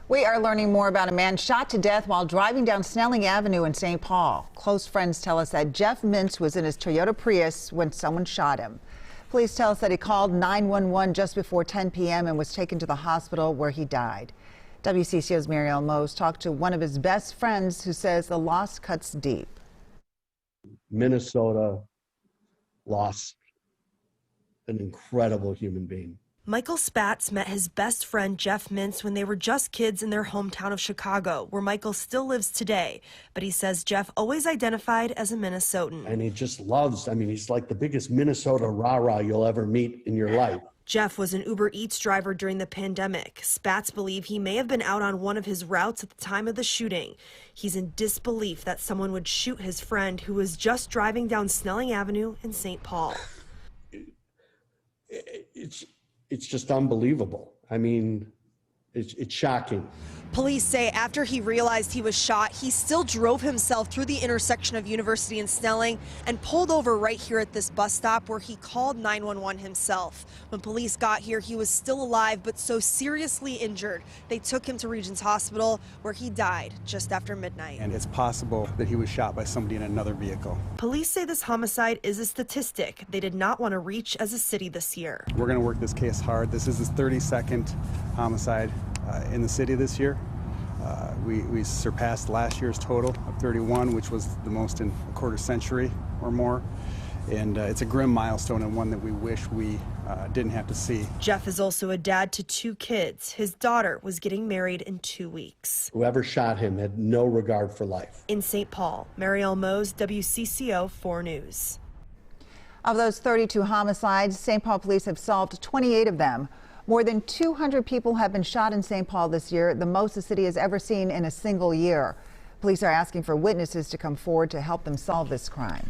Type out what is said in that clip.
We are learning more about a man shot to death while driving down Snelling Avenue in St. Paul. Close friends tell us that Jeff Mintz was in his Toyota Prius when someone shot him. Police tell us that he called 911 just before 10 p.m. and was taken to the hospital where he died. WCCO's Marielle Mohs talked to one of his best friends who says the loss cuts deep. Minnesota lost an incredible human being. Michael Spatz met his best friend Jeff Mintz when they were just kids in their hometown of Chicago, where Michael still lives today. But he says Jeff always identified as a Minnesotan. And he just loves, he's like the biggest Minnesota rah-rah you'll ever meet in your life. Jeff was an Uber Eats driver during the pandemic. Spatz believe he may have been out on one of his routes at the time of the shooting. He's in disbelief that someone would shoot his friend who was just driving down Snelling Avenue in St. Paul. It's just unbelievable. It's shocking. Police say after he realized he was shot, he still drove himself through the intersection of University and Snelling and pulled over right here at this bus stop where he called 911 himself. When police got here, he was still alive but so seriously injured. They took him to Regents Hospital where he died just after midnight. And it's possible that he was shot by somebody in another vehicle. Police say this homicide is a statistic they did not want to reach as a city this year. We're going to work this case hard. This is his 32nd homicide in the city this year. We surpassed last year's total of 31, which was the most in a quarter century or more. And it's a grim milestone and one that we wish we didn't have to see. Jeff is also a dad to 2 kids. His daughter was getting married in 2 weeks. Whoever shot him had no regard for life. In St. Paul, Marielle Mohs, WCCO 4 News. Of those 32 homicides, St. Paul police have solved 28 of them. More than 200 people have been shot in St. Paul this year, the most the city has ever seen in a single year. Police are asking for witnesses to come forward to help them solve this crime.